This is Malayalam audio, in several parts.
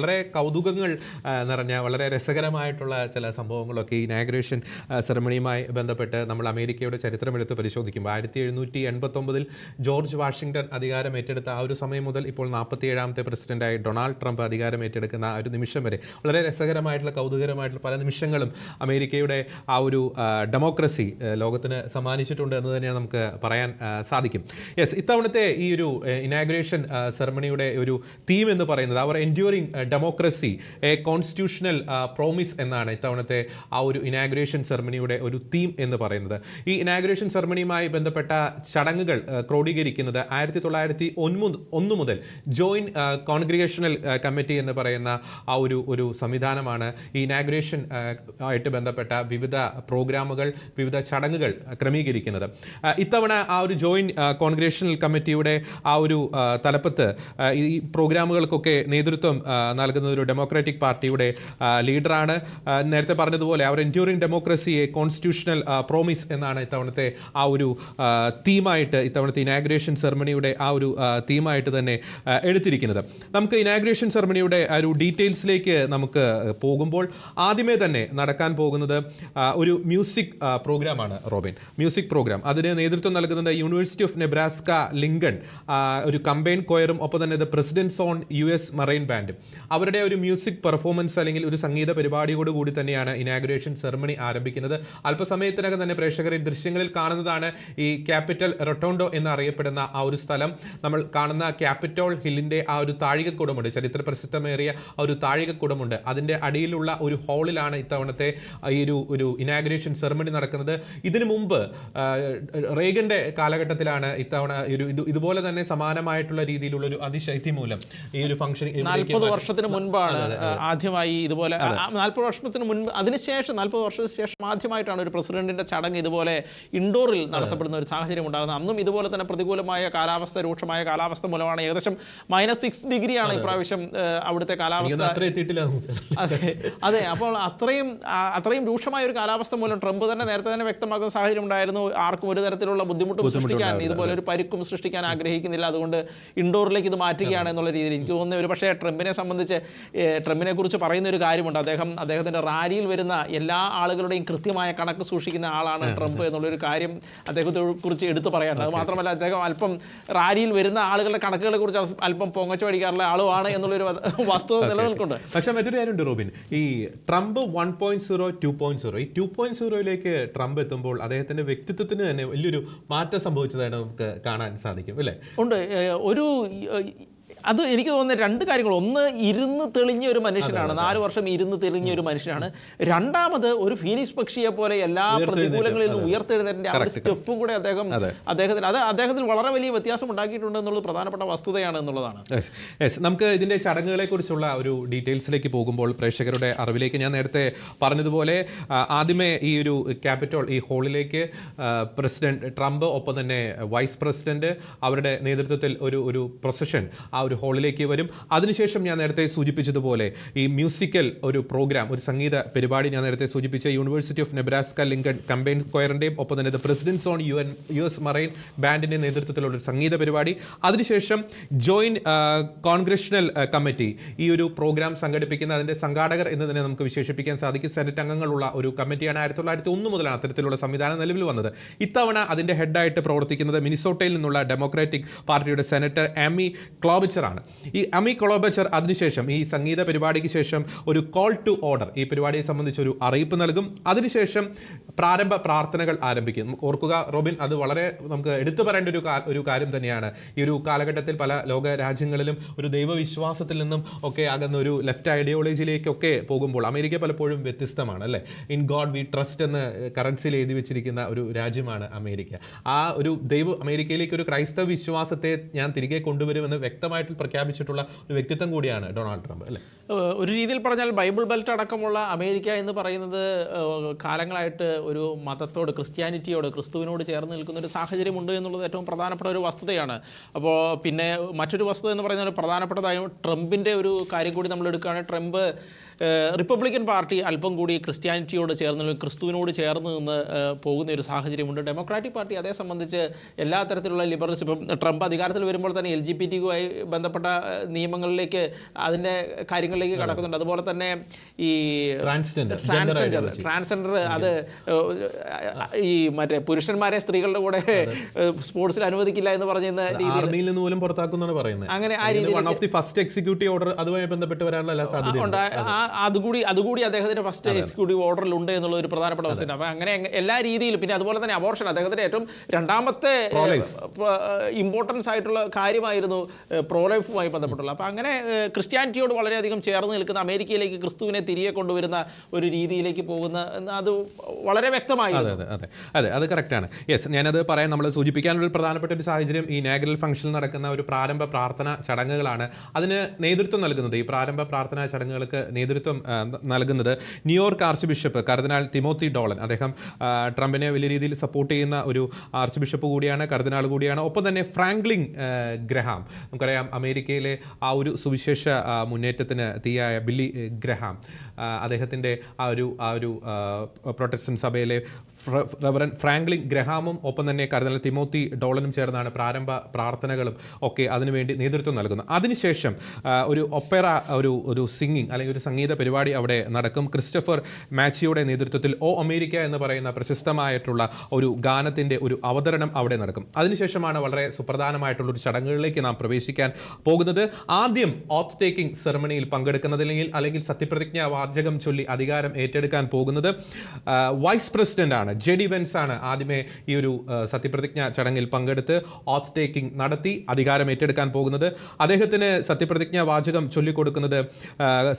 വളരെ കൗതുകങ്ങൾ നിറഞ്ഞ വളരെ രസകരമായിട്ടുള്ള ചില സംഭവങ്ങളൊക്കെ ഈ ഇനാഗ്രേഷൻ സെറമണിയുമായി ബന്ധപ്പെട്ട് നമ്മൾ അമേരിക്കയുടെ ചരിത്രമെടുത്ത് പരിശോധിക്കുമ്പോൾ 1789 ജോർജ് വാഷിങ്ടൺ അധികാരം ഏറ്റെടുത്ത ആ ഒരു സമയം മുതൽ ഇപ്പോൾ 47ാമത്തെ പ്രസിഡന്റായി ഡൊണാൾഡ് ട്രംപ് അധികാരം ഏറ്റെടുക്കുന്ന ആ ഒരു നിമിഷം വരെ വളരെ രസകരമായിട്ടുള്ള കൗതുകരമായിട്ടുള്ള പല നിമിഷങ്ങളും അമേരിക്കയുടെ ആ ഒരു ഡെമോക്രസി ലോകത്തിന് സമ്മാനിച്ചിട്ടുണ്ട് എന്ന് തന്നെ നമുക്ക് പറയാൻ സാധിക്കും. യെസ്, ഇത്തവണത്തെ ഈ ഒരു ഇനാഗ്രേഷൻ സെറമണിയുടെ ഒരു തീം എന്ന് പറയുന്നത് അവർ enduring democracy a constitutional promise എന്നാണ് ഇത്തവണത്തെ ആ ഒരു ഇനാഗ്രേഷൻ സെറമണിയുടെ ഒരു തീം എന്ന് പറയുന്നത്. ഈ ഇനാഗ്രേഷൻ സെറമണിയുമായി ബന്ധപ്പെട്ട ചടങ്ങുകൾ ക്രോഡീകരിക്കുന്നത് 1901 മുതൽ ജോയിന്റ് കോൺഗ്രിഗേഷണൽ കമ്മിറ്റി എന്ന് പറയുന്ന ആ ഒരു സംവിധാനമാണ് ഈ ഇനാഗ്രേഷൻ ആയിട്ട് ബന്ധപ്പെട്ട വിവിധ പ്രോഗ്രാമുകൾ, വിവിധ ചടങ്ങുകൾ ക്രമീകരിക്കുന്നത്. ഇത്തവണ ആ ഒരു ജോയിന്റ് കോൺഗ്രിഗേഷണൽ കമ്മിറ്റിയുടെ ആ ഒരു തലപ്പത്ത് ഈ പ്രോഗ്രാമുകൾക്കൊക്കെ നേതൃത്വം നൽകുന്നത് ഒരു ഡെമോക്രാറ്റിക് പാർട്ടിയുടെ ലീഡറാണ്. നേരത്തെ പറഞ്ഞതുപോലെ അവർ എൻഡ്യൂറിംഗ് ഡെമോക്രസിയെ കോൺസ്റ്റിറ്റ്യൂഷണൽ പ്രോമിസ് എന്നാണ് ഇത്തവണത്തെ ആ ഒരു തീമായിട്ട്, ഇത്തവണത്തെ ഇനാഗ്രേഷൻ സെറമണിയുടെ ആ ഒരു തീമായിട്ട് തന്നെ എടുത്തിരിക്കുന്നത്. നമുക്ക് ഇനാഗ്രേഷൻ സെറമണിയുടെ ആ ഒരു ഡീറ്റെയിൽസിലേക്ക് നമുക്ക് പോകുമ്പോൾ ആദ്യമേ തന്നെ നടക്കാൻ പോകുന്നത് ഒരു മ്യൂസിക് പ്രോഗ്രാമാണ് റോബിൻ. മ്യൂസിക് പ്രോഗ്രാം അതിന് നേതൃത്വം നൽകുന്നത് യൂണിവേഴ്സിറ്റി ഓഫ് നെബ്രാസ്ക ലിങ്കൺ ഒരു കമ്പൈൻ കൊയറും ഒപ്പം തന്നെ പ്രസിഡന്റ്സ് ഓൺ US മറൈൻ ബാൻഡും. അവരുടെ ഒരു മ്യൂസിക് പെർഫോമൻസ് അല്ലെങ്കിൽ ഒരു സംഗീത പരിപാടിയോട് കൂടി തന്നെയാണ് ഇനാഗ്രേഷൻ സെറമണി ആരംഭിക്കുന്നത്. അല്പസമയത്തിനകം തന്നെ പ്രേക്ഷകർ ഈ ദൃശ്യങ്ങളിൽ കാണുന്നതാണ് ഈ ക്യാപിറ്റൽ റൊട്ടോണ്ടോ എന്നറിയപ്പെടുന്ന ആ ഒരു സ്ഥലം. നമ്മൾ കാണുന്ന ക്യാപിറ്റോൾ ഹില്ലിൻ്റെ ആ ഒരു താഴികക്കുടമുണ്ട്, ചരിത്ര പ്രസിദ്ധമേറിയ ആ ഒരു താഴികക്കുടമുണ്ട്. അതിൻ്റെ അടിയിലുള്ള ഒരു ഹാളിലാണ് ഇത്തവണത്തെ ഈ ഒരു ഇനാഗ്രേഷൻ സെറമണി നടക്കുന്നത്. ഇതിനു മുമ്പ് റേഗന്റെ കാലഘട്ടത്തിലാണ് ഇത്തവണ ഇതുപോലെ തന്നെ സമാനമായിട്ടുള്ള രീതിയിലുള്ള ഒരു അതിശൈത്യം മൂലം ഈ ഒരു ഫംഗ്ഷൻ 40 വർഷത്തിന് മുൻപാണ് ആദ്യമായി ഇതുപോലെ 40 വർഷത്തിന് മുൻപ്, അതിനുശേഷം 40 വർഷത്തിന് ശേഷം ആദ്യമായിട്ടാണ് ഒരു പ്രസിഡന്റിന്റെ ചടങ്ങ് ഇതുപോലെ ഇൻഡോറിൽ നടത്തപ്പെടുന്ന ഒരു സാഹചര്യം ഉണ്ടാകുന്നത്. അന്നും ഇതുപോലെ തന്നെ പ്രതികൂലമായ കാലാവസ്ഥ, രൂക്ഷമായ കാലാവസ്ഥ മൂലമാണ്. ഏകദേശം -6 ഡിഗ്രിയാണ് ഇപ്രാവശ്യം അവിടുത്തെ കാലാവസ്ഥ. അതെ, അപ്പോൾ അത്രയും രൂക്ഷമായ ഒരു കാലാവസ്ഥ മൂലം ട്രംപ് തന്നെ നേരത്തെ തന്നെ വ്യക്തമാക്കുന്ന സാഹചര്യം ഉണ്ടായിരുന്നു. ആർക്കും ഒരു തരത്തിലുള്ള ബുദ്ധിമുട്ടും സൃഷ്ടിക്കാൻ, ഇതുപോലെ ഒരു പരിക്കും സൃഷ്ടിക്കാൻ ആഗ്രഹിക്കുന്നില്ല, അതുകൊണ്ട് ഇൻഡോറിലേക്ക് ഇത് മാറ്റുകയാണ് എന്നുള്ള രീതിയിൽ എനിക്ക് തോന്നുന്നു. ഒരു പക്ഷേ ട്രംപിനെ കുറിച്ച് പറയുന്ന ഒരു കാര്യമുണ്ട്. അദ്ദേഹത്തിന്റെ റാലിയിൽ വരുന്ന എല്ലാ ആളുകളുടെയും കൃത്യമായ കണക്ക് സൂക്ഷിക്കുന്ന ആളാണ് ട്രംപ് എന്നുള്ളൊരു കാര്യം അദ്ദേഹത്തെ കുറിച്ച് എടുത്തു പറയാറുണ്ട്. അത് മാത്രമല്ല, അദ്ദേഹം അല്പം റാലിയിൽ വരുന്ന ആളുകളുടെ കണക്കുകളെ കുറിച്ച് അല്പം പൊങ്ങച്ചു പഠിക്കാറുള്ള ആളുമാണ് എന്നുള്ളൊരു വസ്തുത നിലനിൽക്കുന്നുണ്ട്. പക്ഷേ മറ്റൊരു കാര്യമുണ്ട് റോബിൻ, ഈ ട്രംപ് 1.0 2.0 ഈ 2.0യിലേക്ക് ട്രംപ് എത്തുമ്പോൾ അദ്ദേഹത്തിന്റെ വ്യക്തിത്വത്തിന് തന്നെ വലിയൊരു മാറ്റം സംഭവിച്ചതായിട്ട് നമുക്ക് കാണാൻ സാധിക്കും, അല്ലേ? ഉണ്ട്. അത് എനിക്ക് തോന്നുന്ന രണ്ട് കാര്യങ്ങൾ. ഒന്ന്, ഇരുന്ന് തെളിഞ്ഞ ഒരു മനുഷ്യനാണ്, 4 വർഷം ഇരുന്ന് തെളിഞ്ഞ ഒരു മനുഷ്യനാണ്. രണ്ടാമത്, ഒരു ഫീനിക്സ് പക്ഷിയെ പോലെ എല്ലാ പ്രതികൂലങ്ങളിൽ നിന്നും ഉയർത്തെഴുന്നേറ്റിന്റെ ആ സ്റ്റെപ്പും കൂടെ അദ്ദേഹത്തിന് വളരെ വലിയ വ്യത്യാസം ഉണ്ടാക്കിയിട്ടുണ്ട് എന്നുള്ളത് പ്രധാനപ്പെട്ട വസ്തുതയാണ് എന്നുള്ളതാണ്. നമുക്ക് ഇതിന്റെ ചടങ്ങുകളെ കുറിച്ചുള്ള ഒരു ഡീറ്റെയിൽസിലേക്ക് പോകുമ്പോൾ പ്രേക്ഷകരുടെ അറിവിലേക്ക്, ഞാൻ നേരത്തെ പറഞ്ഞതുപോലെ ആദ്യമേ ഈ ഒരു ക്യാപിറ്റോൾ ഈ ഹാളിലേക്ക് പ്രസിഡന്റ് ട്രംപ് ഒപ്പം തന്നെ വൈസ് പ്രസിഡന്റ് അവരുടെ നേതൃത്വത്തിൽ ഒരു പ്രൊസഷൻ ആ ഒരു ഹാളിലേക്ക് വരും. അതിനുശേഷം ഞാൻ നേരത്തെ സൂചിപ്പിച്ചതുപോലെ ഈ മ്യൂസിക്കൽ ഒരു പ്രോഗ്രാം, ഒരു സംഗീത പരിപാടി ഞാൻ നേരത്തെ സൂചിപ്പിച്ച യൂണിവേഴ്സിറ്റി ഓഫ് നെബ്രാസ്ക ലിങ്കൺ കമ്പൈൻ സ്ക്വയറിൻ്റെയും ഒപ്പം തന്നെ പ്രസിഡന്റ്സ് ഓൺ US മറൈൻ ബാൻഡിൻ്റെ നേതൃത്വത്തിലുള്ള ഒരു സംഗീത പരിപാടി. അതിനുശേഷം ജോയിന്റ് കോൺഗ്രഷണൽ കമ്മിറ്റി ഈ ഒരു പ്രോഗ്രാം സംഘടിപ്പിക്കുന്ന അതിൻ്റെ സംഘാടകർ എന്ന് തന്നെ നമുക്ക് വിശേഷിപ്പിക്കാൻ സാധിക്കും. സെനറ്റ് അംഗങ്ങളുള്ള ഒരു കമ്മിറ്റിയാണ്. 1901 മുതലാണ് അത്തരത്തിലുള്ള സംവിധാനം നിലവിൽ വന്നത്. ഇത്തവണ അതിൻ്റെ ഹെഡായിട്ട് പ്രവർത്തിക്കുന്നത് മിനിസോട്ടയിൽ നിന്നുള്ള ഡെമോക്രാറ്റിക് പാർട്ടിയുടെ സെനറ്റർ ആമി ക്ലോബച്ചർ ആണ്. ഈ അമി ക്ലോബച്ചർ അതിനുശേഷം ഈ സംഗീത പരിപാടിക്ക് ശേഷം ഒരു കോൾ ടു ഓർഡർ, ഈ പരിപാടിയെ സംബന്ധിച്ച് ഒരു അറിയിപ്പ് നൽകും. അതിനുശേഷം പ്രാരംഭ പ്രാർത്ഥനകൾ ആരംഭിക്കും. ഓർക്കുക റോബിൻ, അത് വളരെ നമുക്ക് എടുത്തു പറയേണ്ട ഒരു കാര്യം തന്നെയാണ്. ഈ ഒരു കാലഘട്ടത്തിൽ പല ലോക രാജ്യങ്ങളിലും ഒരു ദൈവവിശ്വാസത്തിൽ നിന്നും ഒക്കെ അകന്ന ഒരു ലെഫ്റ്റ് ഐഡിയോളജിയിലേക്കൊക്കെ പോകുമ്പോൾ അമേരിക്ക പലപ്പോഴും വ്യത്യസ്തമാണ്, അല്ലേ? ഇൻ ഗോഡ് വി ട്രസ്റ്റ് എന്ന് കറൻസിയിൽ എഴുതി വെച്ചിരിക്കുന്ന ഒരു രാജ്യമാണ് അമേരിക്ക. ആ ഒരു അമേരിക്കയിലേക്ക് ഒരു ക്രൈസ്തവ വിശ്വാസത്തെ ഞാൻ തിരികെ കൊണ്ടുവരുമെന്ന് വ്യക്തമായിട്ട് പ്രഖ്യാപിച്ചിട്ടുള്ള ഒരു വ്യക്തിത്വം കൂടിയാണ് ഡൊണാൾഡ് ട്രംപ്, അല്ലേ? ഒരു രീതിയിൽ പറഞ്ഞാൽ ബൈബിൾ ബെൽറ്റ് അടക്കമുള്ള അമേരിക്ക എന്ന് പറയുന്നത് കാലങ്ങളായിട്ട് ഒരു മതത്തോട്, ക്രിസ്തുവിനോട് ചേർന്ന് നിൽക്കുന്ന ഒരു സാഹചര്യമുണ്ട് എന്നുള്ളത് ഏറ്റവും പ്രധാനപ്പെട്ട ഒരു വസ്തുതയാണ്. അപ്പോൾ പിന്നെ മറ്റൊരു വസ്തുത എന്ന് പറയുന്നത് പ്രധാനപ്പെട്ടതായും ട്രംപിൻ്റെ ഒരു കാര്യം കൂടി നമ്മൾ എടുക്കുകയാണെങ്കിൽ, ട്രംപ് റിപ്പബ്ലിക്കൻ പാർട്ടി അല്പം കൂടി ക്രിസ്ത്യാനിറ്റിയോട് ചേർന്ന് ക്രിസ്തുവിനോട് ചേർന്ന് നിന്ന് പോകുന്ന ഒരു സാഹചര്യമുണ്ട്. ഡെമോക്രാറ്റിക് പാർട്ടി അതേ സംബന്ധിച്ച് എല്ലാ തരത്തിലുള്ള ലിബറൽസ്, ഇപ്പം ട്രംപ് അധികാരത്തിൽ വരുമ്പോൾ തന്നെ LGBTQI ബന്ധപ്പെട്ട നിയമങ്ങളിലേക്ക്, അതിൻ്റെ കാര്യങ്ങളിലേക്ക് കടക്കുന്നുണ്ട്. അതുപോലെ തന്നെ ഈ ട്രാൻസ്ജെൻഡർ അത് ഈ മറ്റേ പുരുഷന്മാരെ സ്ത്രീകളുടെ കൂടെ സ്പോർട്സിൽ അനുവദിക്കില്ല എന്ന് പറഞ്ഞ ആർമിയിൽ നിന്ന് പോലും പുറത്താക്കുന്നാണ് പറയുന്നത്. അങ്ങനെ ആ രീതിയിൽ ഫസ്റ്റ് എക്സിക്യൂട്ടീവ് ഓർഡർ അതുമായി ബന്ധപ്പെട്ട് വരാനുള്ള എല്ലാ സാധ്യതയും അതുകൂടി അദ്ദേഹത്തിന്റെ ഫസ്റ്റ് എക്സിക്യൂട്ടീവ് ഓർഡറിൽ ഉണ്ട് എന്നുള്ള ഒരു പ്രധാനപ്പെട്ട അവസ്ഥയാണ്. അപ്പൊ അങ്ങനെ എല്ലാ രീതിയിലും, പിന്നെ അതുപോലെ തന്നെ അബോർഷൻ അദ്ദേഹത്തിന്റെ ഏറ്റവും രണ്ടാമത്തെ ഇമ്പോർട്ടൻസ് ആയിട്ടുള്ള കാര്യമായിരുന്നു പ്രോ ലൈഫുമായി ബന്ധപ്പെട്ടുള്ള. അപ്പൊ അങ്ങനെ ക്രിസ്ത്യാനിറ്റിയോട് വളരെയധികം ചേർന്ന് നിൽക്കുന്ന, അമേരിക്കയിലേക്ക് ക്രിസ്തുവിനെ തിരികെ കൊണ്ടുവരുന്ന ഒരു രീതിയിലേക്ക് പോകുന്ന, അത് വളരെ വ്യക്തമായി. അതെ, അത് കറക്റ്റാണ്. യെസ്, ഞാനത് പറയാൻ നമ്മൾ സൂചിപ്പിക്കാനുള്ള ഒരു പ്രധാനപ്പെട്ട ഒരു സാഹചര്യം ഈ ഇനാഗുറൽ ഫംഗ്ഷനിൽ നടക്കുന്ന ഒരു പ്രാരംഭ പ്രാർത്ഥന ചടങ്ങുകളാണ്. അതിന് നേതൃത്വം നൽകുന്നത്, ഈ പ്രാരംഭ പ്രാർത്ഥനാ ചടങ്ങുകൾക്ക് നേതൃത്വം നൽകുന്നത് ന്യൂയോർക്ക് ആർച്ച് ബിഷപ്പ് കർദിനാൾ തിമോത്തി ഡോളൻ. അദ്ദേഹം ട്രംപിനെ വലിയ രീതിയിൽ സപ്പോർട്ട് ചെയ്യുന്ന ഒരു ആർച്ച് ബിഷപ്പ് കൂടിയാണ്, കർദിനാൾ കൂടിയാണ്. ഒപ്പം തന്നെ ഫ്രാങ്ക്ലിൻ ഗ്രഹാം, നമുക്കറിയാം അമേരിക്കയിലെ ആ ഒരു സുവിശേഷ മുന്നേറ്റത്തിന് തീയായ ബില്ലി ഗ്രഹാം, അദ്ദേഹത്തിൻ്റെ ആ ഒരു പ്രൊട്ടസ്റ്റന്റ് സഭയിലെ റവറൻ ഫ്രാങ്ക്ലിൻ ഗ്രഹാമും ഒപ്പം തന്നെ കർദിനാൾ തിമോത്തി ഡോളനും ചേർന്നാണ് പ്രാരംഭ പ്രാർത്ഥനകളും ഒക്കെ അതിനുവേണ്ടി നേതൃത്വം നൽകുന്നത്. അതിനുശേഷം ഒരു ഒപ്പേറ ഒരു സിംഗിങ് അല്ലെങ്കിൽ ഒരു സംഗീത പരിപാടി അവിടെ നടക്കും. ക്രിസ്റ്റഫർ മാച്ചിയുടെ നേതൃത്വത്തിൽ ഓ അമേരിക്ക എന്ന് പറയുന്ന പ്രശസ്തമായിട്ടുള്ള ഒരു ഗാനത്തിൻ്റെ ഒരു അവതരണം അവിടെ നടക്കും. അതിനുശേഷമാണ് വളരെ സുപ്രധാനമായിട്ടുള്ള ഒരു ചടങ്ങുകളിലേക്ക് നാം പ്രവേശിക്കാൻ പോകുന്നത്. ആദ്യം ഓത്ത് ടേക്കിംഗ് സെറമണിയിൽ പങ്കെടുക്കുന്നത് അല്ലെങ്കിൽ സത്യപ്രതിജ്ഞാ വാചകം ചൊല്ലി അധികാരം ഏറ്റെടുക്കാൻ പോകുന്നത് വൈസ് പ്രസിഡന്റ് ആണ്, JD Vance ആണ്. ആദ്യമേ ഈ ഒരു സത്യപ്രതിജ്ഞ ചടങ്ങിൽ പങ്കെടുത്ത് ഓത്ത് ടേക്കിംഗ് നടത്തി അധികാരം ഏറ്റെടുക്കാൻ പോകുന്നത്. അദ്ദേഹത്തിന് സത്യപ്രതിജ്ഞാ വാചകം ചൊല്ലിക്കൊടുക്കുന്നത്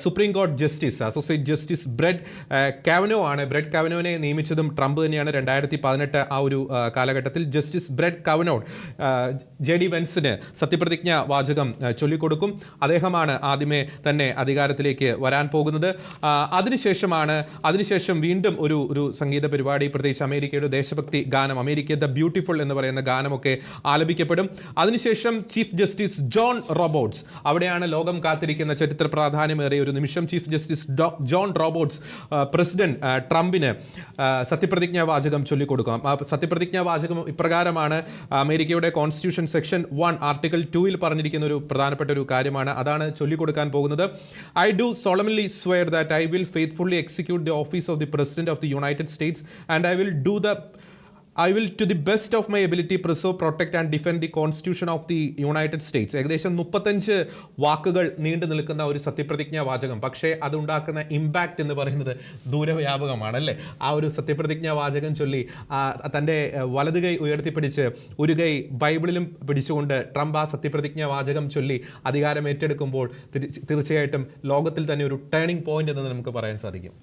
സുപ്രീം കോടതി ജസ്റ്റിസ്, അസോസിയേറ്റ് ജസ്റ്റിസ് ബ്രെഡ് കാവനോ ആണ്. ബ്രെഡ് കാവനോനെ നിയമിച്ചതും ട്രംപ് തന്നെയാണ് 2018 ആ ഒരു കാലഘട്ടത്തിൽ. ജസ്റ്റിസ് ബ്രെഡ് കാവനോ JD Vanceന് സത്യപ്രതിജ്ഞാ വാചകം ചൊല്ലിക്കൊടുക്കും. അദ്ദേഹമാണ് ആദ്യമേ തന്നെ അധികാരത്തിലേക്ക് വരാൻ പോകുന്നത്. അതിനുശേഷം വീണ്ടും ഒരു സംഗീത പരിപാടി, പ്രത്യേകിച്ച് അമേരിക്കയുടെ ദേശഭക്തി ഗാനം, അമേരിക്ക ദ ബ്യൂട്ടിഫുൾ എന്ന് പറയുന്ന ഗാനമൊക്കെ ആലപിക്കപ്പെടും. അതിനുശേഷം ചീഫ് ജസ്റ്റിസ് ജോൺ റോബോട്ട്സ്, അവിടെയാണ് ലോകം കാത്തിരിക്കുന്ന ചരിത്ര പ്രാധാന്യമേറിയ ഒരു നിമിഷം. Chief justice John robots president ട്രംപിന് സത്യപ്രതിജ്ഞാ വാചകം ചൊല്ലിക്കൊടുക്കാം. സത്യപ്രതിജ്ഞാ വാചകം ഇപ്രകാരമാണ്. അമേരിക്കയുടെ കോൺസ്റ്റിറ്റ്യൂഷൻ സെക്ഷൻ 1 ആർട്ടിക്കിൾ 2 പറഞ്ഞിരിക്കുന്ന ഒരു പ്രധാനപ്പെട്ട ഒരു കാര്യമാണ്. അതാണ് ചൊല്ലിക്കൊടുക്കാൻ പോകുന്നത്. I do solemnly swear that I will faithfully execute the office of the President of the United States and I will to the best of my ability preserve, protect and defend the Constitution of the United States. ഏകദേശം 35 വാക്കുകൾ നീണ്ടു നിൽക്കുന്ന ഒരു സത്യപ്രതിജ്ഞാ വാചകം. പക്ഷേ അതുണ്ടാക്കുന്ന ഇമ്പാക്റ്റ് എന്ന് പറയുന്നത് ദൂരവ്യാപകമാണ് അല്ലേ. ആ ഒരു സത്യപ്രതിജ്ഞാ വാചകം ചൊല്ലി തൻ്റെ വലത് കൈ ഉയർത്തിപ്പിടിച്ച് ഒരു കൈ ബൈബിളിലും പിടിച്ചുകൊണ്ട് ട്രംപ് ആ സത്യപ്രതിജ്ഞാ വാചകം ചൊല്ലി അധികാരം ഏറ്റെടുക്കുമ്പോൾ തീർച്ചയായിട്ടും ലോകത്തിൽ തന്നെ ഒരു ടേണിംഗ് പോയിന്റ് എന്ന് നമുക്ക് പറയാൻ സാധിക്കും.